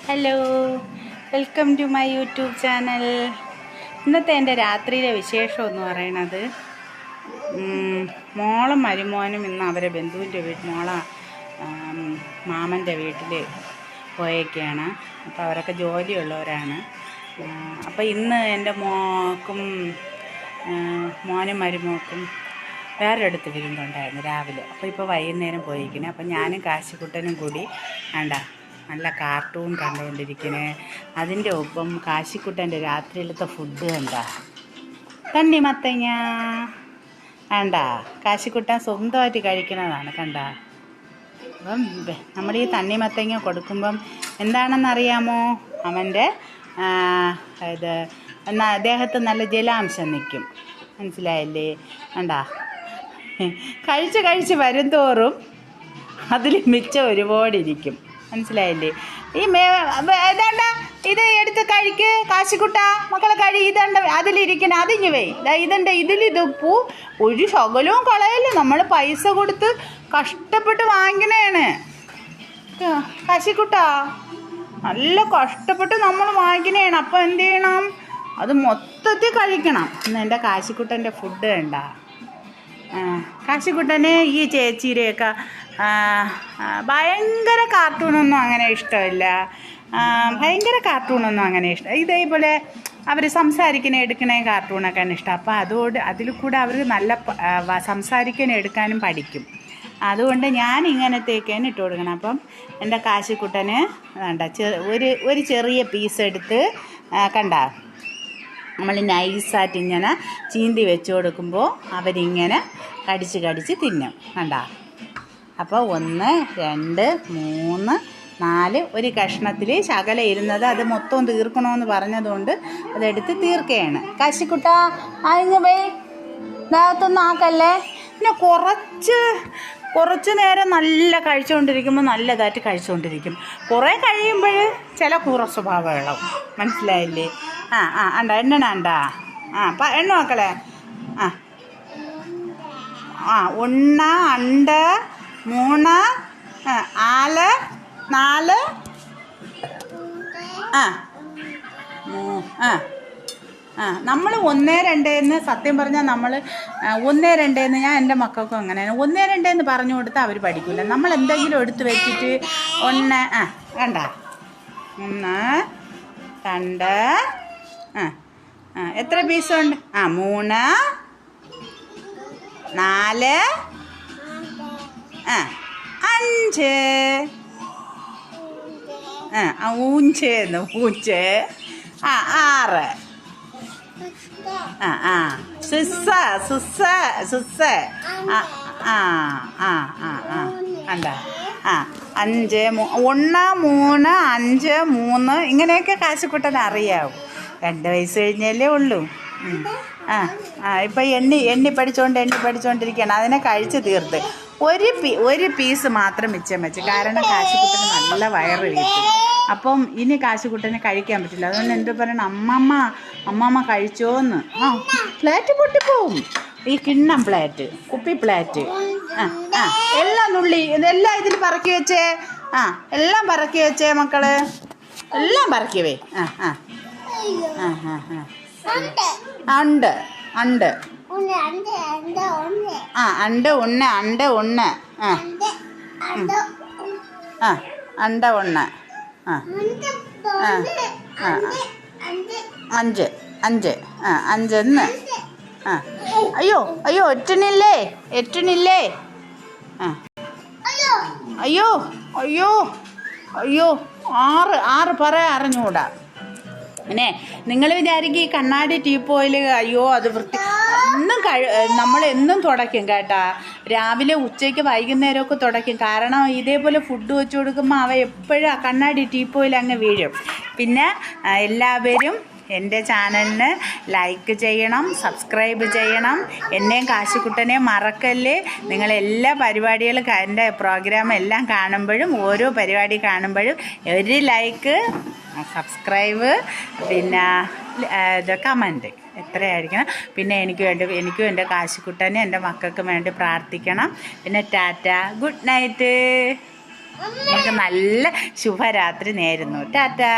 Hello, welcome to my YouTube channel. ഇന്നത്തെ എൻ്റെ രാത്രിയിലെ വിശേഷം എന്ന് പറയണത്, മോളും മരുമോനും ഇന്ന് അവരെ ബന്ധുവിൻ്റെ മാമൻ്റെ വീട്ടിൽ പോയേക്കാണ്. അപ്പോൾ അവരൊക്കെ ജോലിയുള്ളവരാണ്. അപ്പോൾ ഇന്ന് എൻ്റെ മോനും മരുമോക്കും വേറൊരിടത്ത് വിരുന്നുണ്ടായിരുന്നു രാവിലെ. അപ്പോൾ ഇപ്പോൾ വൈകുന്നേരം പോയിരിക്കണേ. അപ്പോൾ ഞാനും കാശിക്കുട്ടനും കൂടി നല്ല കാർട്ടൂൺ കണ്ടുകൊണ്ടിരിക്കണേ. അതിൻ്റെ ഒപ്പം കാശിക്കുട്ടൻ്റെ രാത്രിയിലത്തെ ഫുഡ് തണ്ണിമത്തങ്ങ കാശിക്കുട്ടൻ സ്വന്തമായിട്ട് കഴിക്കണതാണ് അപ്പം നമ്മൾ ഈ തണ്ണിമത്തങ്ങ കൊടുക്കുമ്പം എന്താണെന്നറിയാമോ? അവൻ്റെ ദേഹത്ത് നല്ല ജലാംശം നിൽക്കും. മനസ്സിലായില്ലേ? കഴിച്ച് വരും തോറും അതിൽ മിച്ചം ഒരുപാടിരിക്കും. മനസ്സിലായില്ലേ? ഇത് എടുത്ത് കഴിക്ക് കാശിക്കുട്ട, മക്കളെ അതിലിരിക്കണ അതിഞ്ഞ് ഇതിലിതുപ്പൂ ഒരു ശകലവും കളയല്ലേ. നമ്മൾ പൈസ കൊടുത്ത് കഷ്ടപ്പെട്ട് വാങ്ങിക്കണേണ് കാശിക്കുട്ട, നല്ല കഷ്ടപ്പെട്ട് നമ്മൾ വാങ്ങിക്കണേണ്. അപ്പം എന്ത് ചെയ്യണം? അത് മൊത്തത്തിൽ കഴിക്കണം. ഇന്ന് എൻ്റെ കാശിക്കുട്ടൻ്റെ ഫുഡ് കാശിക്കുട്ടന് ഈ ചേച്ചിയുടെയൊക്കെ ഭയങ്കര കാർട്ടൂണൊന്നും അങ്ങനെ ഇഷ്ടമില്ല. ഇതേപോലെ അവർ സംസാരിക്കണേ എടുക്കണേ കാർട്ടൂണൊക്കെയാണ് ഇഷ്ടം. അപ്പോൾ അതിൽ കൂടെ അവർ നല്ല സംസാരിക്കാനും എടുക്കാനും പഠിക്കും. അതുകൊണ്ട് ഞാൻ ഇങ്ങനത്തേക്കാണ് ഇട്ട് കൊടുക്കണം. അപ്പം എൻ്റെ കാശിക്കുട്ടന് ഒരു ചെറിയ പീസ് എടുത്ത് നമ്മൾ നൈസായിട്ട് ഇങ്ങനെ ചീന്തി വെച്ച് കൊടുക്കുമ്പോൾ അവരിങ്ങനെ കടിച്ച് തിന്നും. അപ്പോൾ 1 2 3 4 ഒരു കഷ്ണത്തിൽ ശകല ഇരുന്നത് അത് മൊത്തം തീർക്കണമെന്ന് പറഞ്ഞതുകൊണ്ട് അതെടുത്ത് തീർക്കുകയാണ്. കാശിക്കുട്ട അതിന് ഇതാകത്തൊന്നും ആക്കല്ലേ. പിന്നെ കുറച്ച് നേരം നല്ല കഴിച്ചുകൊണ്ടിരിക്കുമ്പോൾ നല്ലതായിട്ട് കഴിച്ചുകൊണ്ടിരിക്കും. കുറേ കഴിയുമ്പോൾ ചില സ്വഭാവങ്ങളും. മനസ്സിലായില്ലേ? എണ്ണ എണ്ണ മക്കളെ. 1 2 3 4 നമ്മൾ 1 2 സത്യം പറഞ്ഞാൽ നമ്മൾ 1 2 ഞാൻ എൻ്റെ മക്കൾക്കും അങ്ങനെയാണ്. 1 2 പറഞ്ഞു കൊടുത്താൽ അവർ പഠിക്കില്ല. നമ്മൾ എന്തെങ്കിലും എടുത്ത് വെച്ചിട്ട് 1 1 2 എത്ര പീസുണ്ട്? 3 4 5 ഊഞ്ച് 6 സുസ 5 1 3 5 3 ഇങ്ങനെയൊക്കെ കാശിക്കുട്ടൻ അറിയാവും. 2 വയസ്സ് കഴിഞ്ഞല്ലേ ഉള്ളൂ. ഇപ്പം എണ്ണി പഠിച്ചുകൊണ്ടിരിക്കുകയാണ്. അതിനെ കഴിച്ച് തീർത്ത് ഒരു പീസ് മാത്രം മിച്ചം വെച്ച്. കാരണം കാശിക്കുട്ടന് നല്ല വയറ് വീട്ടും. അപ്പം ഇനി കാശിക്കുട്ടനെ കഴിക്കാൻ പറ്റില്ല. അതുകൊണ്ട് എന്ത് പറയണം? അമ്മമ്മ കഴിച്ചോന്ന്. പ്ലേറ്റ് പൊട്ടിപ്പോവും. ഈ കിണ്ണം പ്ലേറ്റ്, കുപ്പി പ്ലേറ്റ്. എല്ലാം നുള്ളി ഇതെല്ലാം ഇതിൽ പറക്കി വെച്ചേ. എല്ലാം പറക്കി വെച്ചേ മക്കള്, എല്ലാം പറക്കിയവേ. ഉണ്ട് അണ്ട് 1 അണ്ട് 1 5 5 അയ്യോ എറ്റണില്ലേ അയ്യോ 6 പറയാൻ അറിഞ്ഞുകൂടാ. പിന്നെ നിങ്ങൾ വിചാരിക്കും ഈ കണ്ണാടി ടീപ്പോയിൽ അത് നമ്മളെന്നും തുടയ്ക്കും കേട്ടാ. രാവിലെ ഉച്ചയ്ക്ക് വൈകുന്നേരമൊക്കെ തുടയ്ക്കും. കാരണം ഇതേപോലെ ഫുഡ് വെച്ച് കൊടുക്കുമ്പോൾ അവ എപ്പോഴും കണ്ണാടി ടീപ്പോയിൽ അങ്ങ് വീഴും. പിന്നെ എല്ലാവരും എൻ്റെ ചാനലിന് ലൈക്ക് ചെയ്യണം, സബ്സ്ക്രൈബ് ചെയ്യണം. എന്നെയും കാശിക്കുട്ടനെയും മറക്കല്ലേ. നിങ്ങളെല്ലാ പരിപാടികളും എൻ്റെ പ്രോഗ്രാം എല്ലാം കാണുമ്പോഴും ഓരോ പരിപാടി കാണുമ്പോഴും ഒരു ലൈക്ക്, സബ്സ്ക്രൈബ്, പിന്നെ കമൻറ്റ് എത്രയായിരിക്കണം. പിന്നെ എനിക്കും എൻ്റെ കാശിക്കുട്ടനും എൻ്റെ മക്കൾക്കും വേണ്ടി പ്രാർത്ഥിക്കണം. പിന്നെ ടാറ്റ, ഗുഡ് നൈറ്റ്. നമുക്ക് നല്ല ശുഭരാത്രി നേരുന്നു. ടാറ്റാ.